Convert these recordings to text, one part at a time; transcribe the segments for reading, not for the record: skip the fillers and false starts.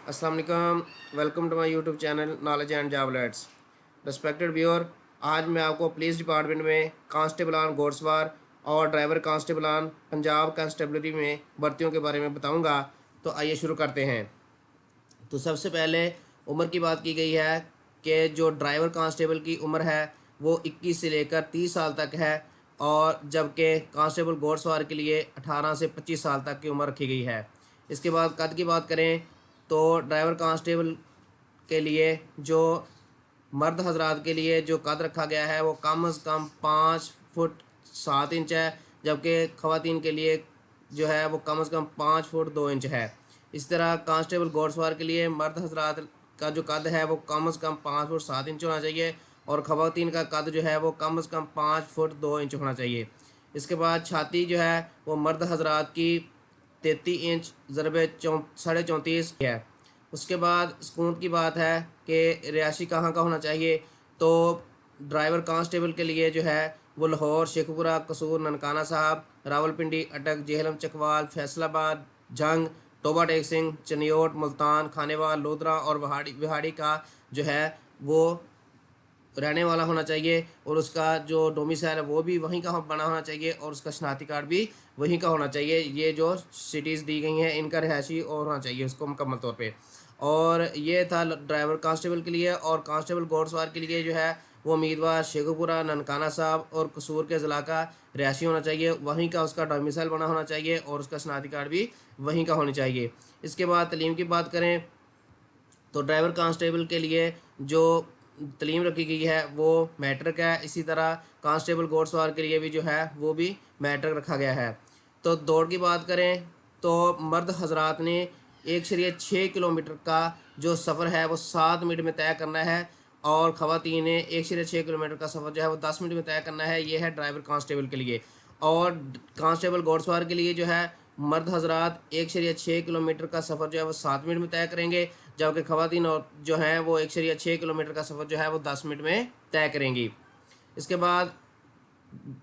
अस्सलाम वालेकुम। Welcome to my YouTube channel knowledge and job alerts. Respected viewer, आज मैं आपको पुलिस डिपार्टमेंट में कांस्टेबल ऑन घोड़सवार और driver constable on Punjab constabulary में भर्तियों के बारे में बताऊंगा। तो आइए शुरू करते हैं। तो सबसे पहले उम्र की बात की गई है कि जो ड्राइवर कांस्टेबल की उम्र है वो 21 से लेकर 30 साल तक है, और जबकि कांस्टेबल घोड़सवार के लिए 18 से 25 साल तक की उम्र रखी गई है। इसके बाद कद की बात करें तो ड्राइवर कांस्टेबल के लिए जो मर्द हजरात के लिए जो कद रखा गया है वो कम अज़ कम 5 फुट 7 इंच है, जबकि ख़वातीन के लिए जो है वो कम अज़ कम 5 फुट 2 इंच है। इस तरह कांस्टेबल घोड़सवार के लिए मर्द हजरात का जो कद है वो कम अज़ कम 5 फुट 7 इंच होना चाहिए, और ख़वातीन का कद जो है वो कम अज़ कम 5 फुट 2 इंच होना चाहिए। इसके बाद छाती जो है वो मर्द हजरात की 33 इंच ज़रबे 34.5 है। उसके बाद सकूंत की बात है कि रिहायशी कहाँ का होना चाहिए, तो ड्राइवर कांस्टेबल के लिए जो है वो लाहौर, शेखपुरा, कसूर, ननकाना साहब, रावलपिंडी, अटक, जेहलम, चकवाल, फैसलाबाद, जंग, टोबा टेक सिंह, चनियोट, मुल्तान, खानेवाल, लोधरा और विहाड़ी विहाड़ी का जो है वो रहने वाला होना चाहिए, और उसका जो डोमिसाइल है वो भी वहीं का बना होना चाहिए, और उसका शनाख्ती कार्ड भी वहीं का होना चाहिए। ये जो सिटीज़ दी गई हैं इनका रिहायशी और होना चाहिए उसको मुकम्मल तौर पे। और ये था ड्राइवर कांस्टेबल के लिए। और कांस्टेबल घोड़सवार के लिए जो है वो उम्मीदवार शेखुपुरा, ननकाना साहब और कसूर के ज़िला का रिहायशी होना चाहिए, वहीं का उसका डोमिसाइल बना होना चाहिए, और उसका शनाख्ती कार्ड भी वहीं का होनी चाहिए। इसके बाद तलीम की बात करें तो ड्राइवर कांस्टेबल के लिए जो तलीम रखी गई है वो मैट्रिक है। इसी तरह कांस्टेबल घोड़सवार के लिए भी जो है वो भी मैट्रिक रखा गया है। तो दौड़ की बात करें तो मर्द हजरात ने 1.6 किलोमीटर का जो सफ़र है वो 7 मिनट में तय करना है, और ख़वातीन ने 1.6 किलोमीटर का सफ़र जो है वो 10 मिनट में तय करना है। ये है ड्राइवर कांस्टेबल के लिए। और कांस्टेबल घोड़सवार के लिए जो है मर्द हजरात 1.6 किलोमीटर का सफ़र जो है वो 7 मिनट में तय करेंगे, जबकि ख़वातीन और जो है वो 1.6 किलोमीटर का सफ़र जो है वो 10 मिनट में तय करेंगी। इसके बाद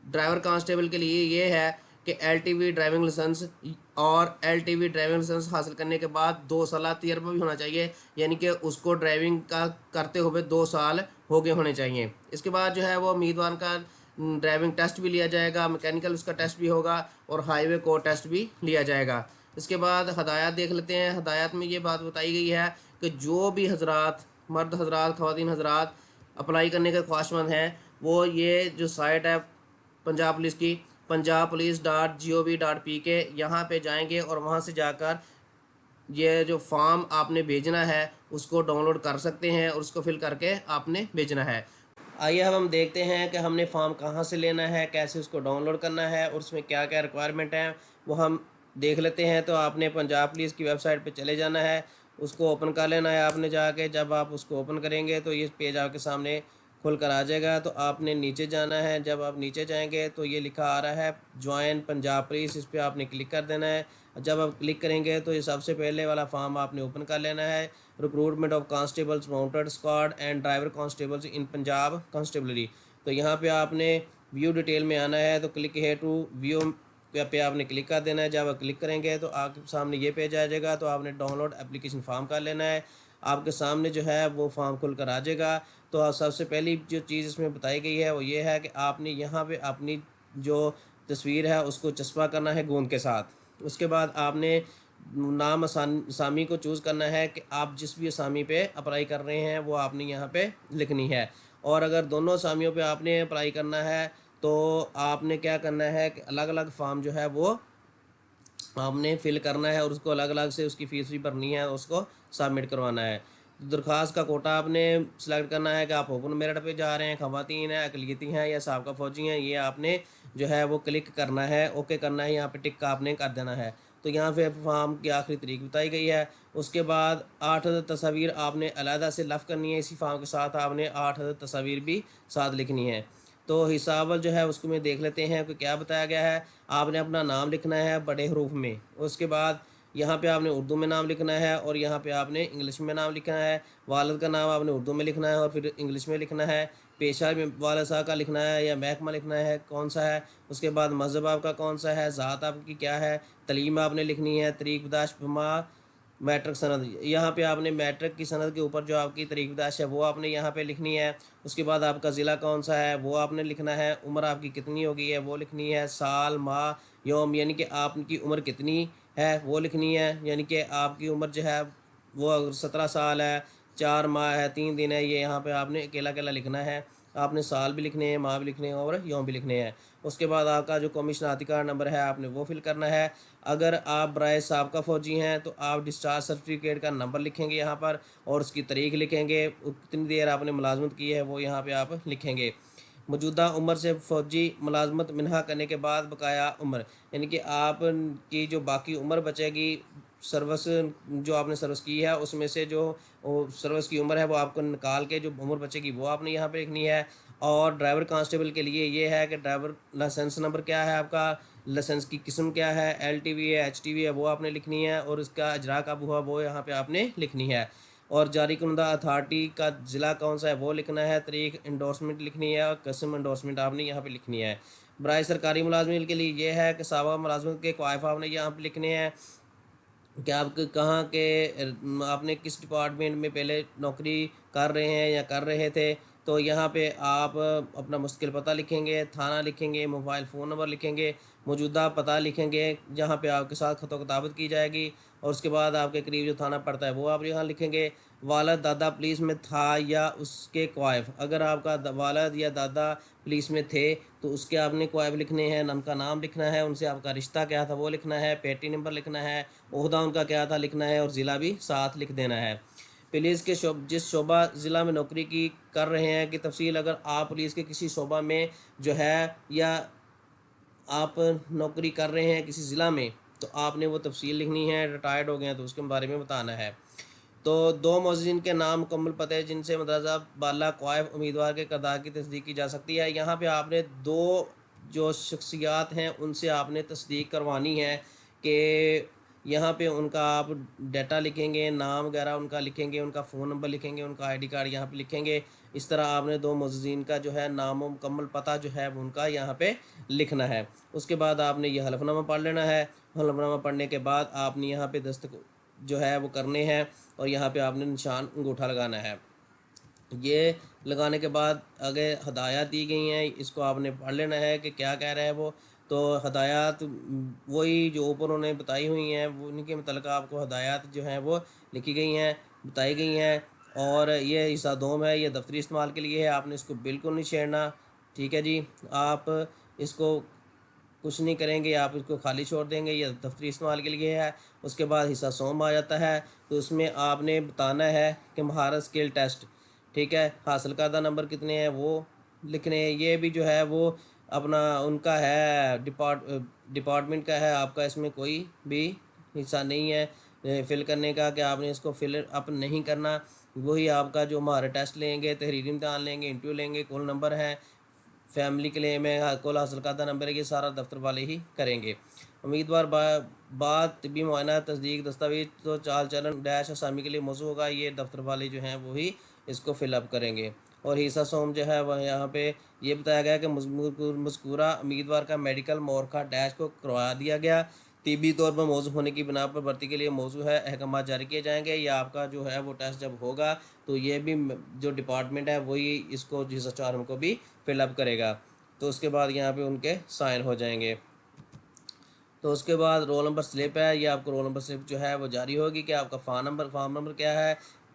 ड्राइवर कांस्टेबल के लिए ये है कि एलटीवी ड्राइविंग लाइसेंस, और एलटीवी ड्राइविंग लाइसेंस हासिल करने के बाद 2 साल तजर्बा भी होना चाहिए, यानी कि उसको ड्राइविंग का करते हुए 2 साल हो गए होने चाहिए। इसके बाद जो है वो उम्मीदवार का ड्राइविंग टेस्ट भी लिया जाएगा, मैकेनिकल उसका टेस्ट भी होगा, और हाईवे कोड टेस्ट भी लिया जाएगा। इसके बाद हदायत देख लेते हैं। हदायत में ये बात बताई गई है कि जो भी हजरात, मर्द हजरात, ख़वातीन हजरात अप्लाई करने के ख्वाहिशमंद हैं वो ये जो साइट है पंजाब पुलिस की, punjabpolice.gov.pk, यहाँ पे जाएंगे और वहाँ से जाकर ये जो फॉर्म आपने भेजना है उसको डाउनलोड कर सकते हैं, और उसको फिल करके आपने भेजना है। आइए अब हम देखते हैं कि हमने फॉर्म कहाँ से लेना है, कैसे उसको डाउनलोड करना है, और उसमें क्या क्या रिक्वायरमेंट है वो हम देख लेते हैं। तो आपने पंजाब पुलिस की वेबसाइट पे चले जाना है, उसको ओपन कर लेना है आपने जाके। जब आप उसको ओपन करेंगे तो ये पेज आपके सामने खुल कर आ जाएगा। तो आपने नीचे जाना है। जब आप नीचे जाएंगे तो ये लिखा आ रहा है ज्वाइन पंजाब पुलिस, इस पर आपने क्लिक कर देना है। जब आप क्लिक करेंगे तो ये सबसे पहले वाला फॉर्म आपने ओपन कर लेना है, recruitment of constables mounted squad and driver constables in Punjab constabulary. तो यहाँ पे आपने व्यू डिटेल में आना है, तो क्लिक है टू व्यू पे आपने क्लिक कर देना है। जब आप क्लिक करेंगे तो आपके सामने ये पेज आ जाएगा। तो आपने डाउनलोड एप्लीकेशन फॉर्म कर लेना है। आपके सामने जो है वो फॉर्म खुल कर आ जाएगा। तो सबसे पहली जो चीज़ इसमें बताई गई है वो ये है कि आपने यहाँ पे अपनी जो तस्वीर है उसको चस्पा करना है गोंद के साथ। उसके बाद आपने नाम असामी को चूज़ करना है कि आप जिस भी असामी पे अप्लाई कर रहे हैं वो आपने यहाँ पे लिखनी है। और अगर दोनों असामियों पे आपने अप्लाई करना है तो आपने क्या करना है कि अलग अलग फॉर्म जो है वो आपने फिल करना है, और उसको अलग अलग से उसकी फ़ीस भी भरनी है, उसको सबमिट करवाना है। दरख्वास्त का कोटा आपने सेलेक्ट करना है कि आप ओपन मेरिट पे जा रहे हैं, ख़वातीन हैं, अक़लियती हैं या साबका फ़ौजी हैं, ये आपने जो है वो क्लिक करना है, ओके करना है, यहाँ पे टिक का आपने कर देना है। तो यहाँ पे फॉर्म की आखिरी तारीख बताई गई है। उसके बाद 8 तस्वीर आपने अलहदा से लफ़ करनी है। इसी फॉर्म के साथ आपने 8 तस्वीर भी साथ लिखनी है। तो हिसाबल जो है उसको में देख लेते हैं कि क्या बताया गया है। आपने अपना नाम लिखना है बड़े हरूफ में। उसके बाद यहाँ पे आपने उर्दू में नाम लिखना है, और यहाँ पे आपने इंग्लिश में नाम लिखना है। वालिद का नाम आपने उर्दू में लिखना है और फिर इंग्लिश में लिखना है। पेशा में वालिद साहब का लिखना है या महकमा लिखना है कौन सा है। उसके बाद मज़हब आपका कौन सा है, ज़ात आपकी क्या है, तलीम आपने लिखनी है, तरीक़ बदाश फमा मैट्रिक सनद, यहाँ पे आपने मैट्रिक की सनद के ऊपर जो आपकी तारीख पैदाइश है वो आपने यहाँ पे लिखनी है। उसके बाद आपका ज़िला कौन सा है वो आपने लिखना है। उम्र आपकी कितनी हो गई है वो लिखनी है। साल, माह, यौम, यानी कि आपकी उम्र कितनी है वो लिखनी है। यानी कि आपकी उम्र जो है वो अगर 17 साल है, 4 माह है, 3 दिन है, ये यहाँ पे आपने अकेला अकेला लिखना है। आपने साल भी लिखने हैं, माह भी लिखने हैं और यौम भी लिखने हैं। उसके बाद आपका जो कौमी शनाख्ती कार्ड नंबर है आपने वो फिल करना है। अगर आप बराए साबका फ़ौजी हैं तो आप डिस्चार्ज सर्टिफिकेट का नंबर लिखेंगे यहाँ पर और उसकी तारीख लिखेंगे। कितनी देर आपने मुलाजमत की है वो यहाँ पे आप लिखेंगे। मौजूदा उम्र से फ़ौजी मुलाजमत मिन्हा करने के बाद बकाया उम्र, यानी कि आपकी जो बाकी उम्र बचेगी सर्विस, जो आपने सर्विस की है उसमें से जो सर्विस की उम्र है वो आपको निकाल के जो उम्र बचेगी वो आपने यहाँ पे लिखनी है। और ड्राइवर कांस्टेबल के लिए ये है कि ड्राइवर लाइसेंस नंबर क्या है आपका, लाइसेंस की किस्म क्या है, LTV है, HTV है, वो आपने लिखनी है। और इसका इजरा कब हुआ वो यहाँ पे आपने लिखनी है। और जारी कुनदा अथॉरिटी का ज़िला कौन सा है वो लिखना है। तारीख इंडोर्समेंट लिखनी है और कस्म इंडोर्समेंट आपने यहाँ पे लिखनी है। बराए सरकारी मुलाजमीन के लिए ये है कि साहबा मुलाजमत के क्वाइफ आपने यहाँ पे लिखने हैं कि आप कहाँ के आपने किस डिपार्टमेंट में पहले नौकरी कर रहे हैं या कर रहे थे। तो यहाँ पे आप अपना मुश्किल पता लिखेंगे, थाना लिखेंगे, मोबाइल फ़ोन नंबर लिखेंगे, मौजूदा पता लिखेंगे जहाँ पे आपके साथ खतो किताबत की जाएगी। और उसके बाद आपके करीब जो थाना पड़ता है वो आप यहाँ लिखेंगे। वालद दादा पुलिस में था या उसके क्वाइफ, अगर आपका वालद या दादा पुलिस में थे तो उसके आपने क्वाइफ लिखने हैं, उनका नाम लिखना है, उनसे आपका रिश्ता क्या था वो लिखना है, पेटी नंबर लिखना है, ओहदा उनका क्या था लिखना है और ज़िला भी साथ लिख देना है। पुलिस के जिस शोबा ज़िला में नौकरी की कर रहे हैं की तफसील, अगर आप पुलिस के किसी शोबा में जो है या आप नौकरी कर रहे हैं किसी ज़िला में तो आपने वो तफसील लिखनी है। रिटायर्ड हो गए हैं तो उसके बारे में बताना है। तो दो मौज़िन के नाम मुकम्मल पते जिनसे मदरजा बाला क्वाइफ उम्मीदवार के किरदार की तस्दीक की जा सकती है। यहाँ पे आपने दो जो शख्सियात हैं उनसे आपने तस्दीक करवानी है कि यहाँ पे उनका आप डाटा लिखेंगे, नाम वगैरह उनका लिखेंगे, उनका फ़ोन नंबर लिखेंगे, उनका ID कार्ड यहाँ पे लिखेंगे। इस तरह आपने दो मौज़िन का जो है नाम और मुकम्मल पता जो है वो उनका यहाँ पे लिखना है। उसके बाद आपने ये हलफनामा पढ़ लेना है। हलफनामा पढ़ने के बाद आपने यहाँ पे दस्तखत जो है वो करने हैं और यहाँ पे आपने निशान अंगूठा लगाना है। ये लगाने के बाद आगे हदायत दी गई हैं, इसको आपने पढ़ लेना है कि क्या कह रहा है वो। तो हदायत वही जो ऊपर उन्होंने बताई हुई हैं वो उनके मतलब आपको हदायत जो हैं वो लिखी गई हैं, बताई गई हैं। और ये हिस्सा दोम है, ये दफ्तरी इस्तेमाल के लिए है, आपने इसको बिल्कुल नहीं छेड़ना। ठीक है जी, आप इसको कुछ नहीं करेंगे, आप इसको खाली छोड़ देंगे, ये दफ्तरी इस्तेमाल के लिए है। उसके बाद हिस्सा सोम आ जाता है, तो उसमें आपने बताना है कि महारत स्किल टेस्ट, ठीक है, हासिल करदा नंबर कितने हैं वो लिखने हैं। ये भी जो है वो अपना उनका है डिपार्टमेंट का है, आपका इसमें कोई भी हिस्सा नहीं है फिल करने का कि आपने इसको फिल अप नहीं करना। वही आपका जो महारत टेस्ट लेंगे, तहरीरी इम्तहान लेंगे, इंटरव्यू लेंगे, कुल नंबर है, फैमिली क्लेम है, कुल हासिल करदा नंबर है, ये सारा दफ्तर वाले ही करेंगे। उम्मीदवार बाद तिब्बी मुआयना, तस्दीक, दस्तावेज तो चाल चलन डैश असामी के लिए मौजूद होगा, ये दफ्तर वाले जो हैं वही इसको फिलअप करेंगे। और हिस्सा सोम जो है वह यहाँ पे ये बताया गया कि मज़कूरा उम्मीदवार का मेडिकल मोरखा डैश को करवा दिया गया, तिब्बी तौर पर मौजूद होने की बिना पर भर्ती के लिए मौजूद है, अहकाम जारी किए जाएंगे। या आपका जो है वो टेस्ट जब होगा तो ये भी जो डिपार्टमेंट है वही इसको हिस्सा 4 को भी फिलअप करेगा। तो उसके बाद यहाँ पे उनके साइन हो जाएंगे। तो उसके बाद रोल नंबर स्लिप है, ये आपको रोल नंबर स्लिप जो है वो जारी होगी कि आपका फार्म नंबर क्या है,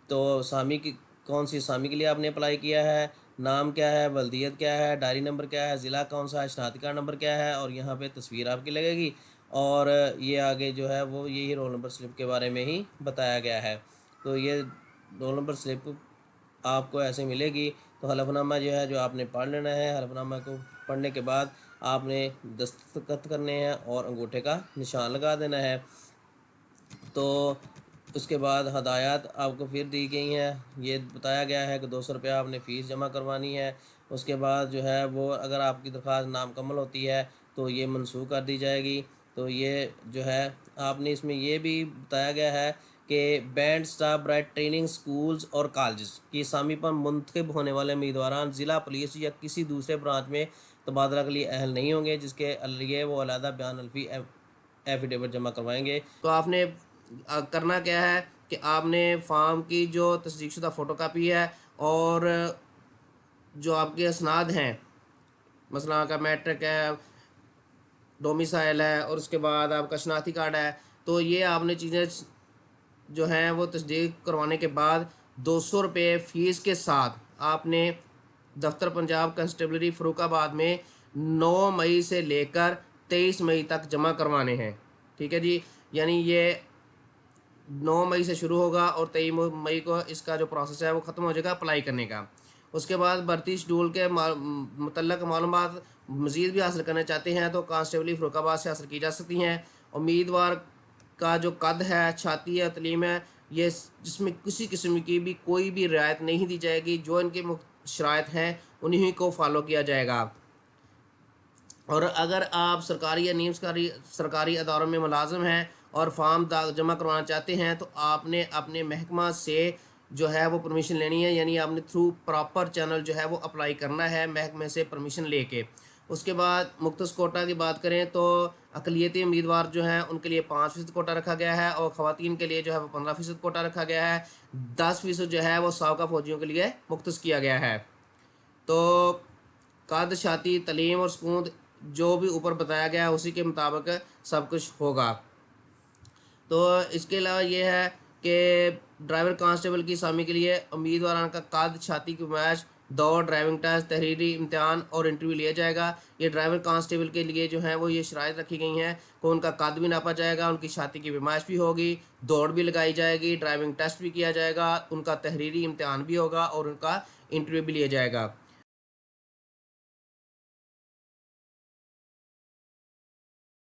तो सामी की कौन सी सामी के लिए आपने अप्लाई किया है, नाम क्या है, वल्दियत क्या है, डायरी नंबर क्या है, ज़िला कौन सा है, शनाख्ती कार्ड नंबर क्या है, और यहाँ पे तस्वीर आपकी लगेगी। और ये आगे जो है वो यही रोल नंबर स्लिप के बारे में ही बताया गया है। तो ये रोल नंबर स्लिप आपको ऐसे मिलेगी। तो हलफनामा जो है जो आपने पढ़ लेना है, हलफनामा को पढ़ने के बाद आपने दस्तखत करने हैं और अंगूठे का निशान लगा देना है। तो उसके बाद हदायत आपको फिर दी गई हैं, ये बताया गया है कि 200 रुपया आपने फ़ीस जमा करवानी है। उसके बाद जो है वो अगर आपकी दरख्वास्त नामुकम्मल होती है तो ये मनसूख कर दी जाएगी। तो ये जो है आपने इसमें ये भी बताया गया है कि band staff bright training schools और कॉलेज की असामी पर मुंतखब होने वाले उम्मीदवार ज़िला पुलिस या किसी दूसरे ब्रांच में तबादला के लिए अहल नहीं होंगे, जिसके लिए वो अलहदा बयान अल्फी एफिडेविट जमा करवाएंगे। तो आपने करना क्या है कि आपने फॉर्म की जो तस्दीकशुदा फ़ोटोकॉपी है और जो आपके असनाद हैं, मसलन आपका मैट्रिक है, डोमिसाइल है और उसके बाद आपका शनाख्ती कार्ड है, तो ये आपने चीज़ें जो हैं वो तस्दीक करवाने के बाद 200 रुपये फ़ीस के साथ आपने दफ्तर पंजाब कंस्टेबलरी फ़र्रुखाबाद में 9 मई से लेकर 23 मई तक जमा करवाने हैं। ठीक है जी, यानी ये 9 मई से शुरू होगा और 23 मई को इसका जो प्रोसेस है वो ख़त्म हो जाएगा अप्लाई करने का। उसके बाद भर्ती शेड्यूल के मुतल्लक मालूमात मज़ीद भी हासिल करना चाहते हैं तो कांस्टेबली फ़र्रुखाबाद से हासिल की जा सकती हैं। उम्मीदवार का जो कद है, छाती है, तलीम है, ये जिसमें किसी किस्म की भी कोई भी रियायत नहीं दी जाएगी। जो इनके शराइत हैं उन्हीं को फॉलो किया जाएगा। और अगर आप सरकारी या नीम सरकारी अदारों में मुलाजिम हैं और फॉर्म जमा करवाना चाहते हैं तो आपने अपने महकमा से जो है वो परमिशन लेनी है, यानी आपने थ्रू प्रॉपर चैनल जो है वो अप्लाई करना है महकमे से परमिशन लेके। उसके बाद मुख्तस कोटा की बात करें तो अक़लियती उम्मीदवार जो हैं उनके लिए 5% कोटा रखा गया है और ख़वातीन के लिए जो है वो 15% कोटा रखा गया है। 10% जो है वो साबका फ़ौजियों के लिए मुख्तस किया गया है। तो कद, छाती, तलीम और सुकून जो भी ऊपर बताया गया है उसी के मुताबिक सब कुछ होगा। तो इसके अलावा ये है कि ड्राइवर कांस्टेबल की असामी के लिए उम्मीदवारान का कद, छाती की नुमाइश, दौड़, ड्राइविंग टेस्ट, तहरीरी इम्तिहान और इंटरव्यू लिया जाएगा। ये ड्राइवर कांस्टेबल के लिए जो है वो ये शराइत रखी गई हैं कि उनका कद भी नापा जाएगा, उनकी छाती की नुमाइश भी होगी, दौड़ भी लगाई जाएगी, ड्राइविंग टेस्ट भी किया जाएगा, उनका तहरीरी इम्तिहान भी होगा और उनका इंटरव्यू भी लिया जाएगा।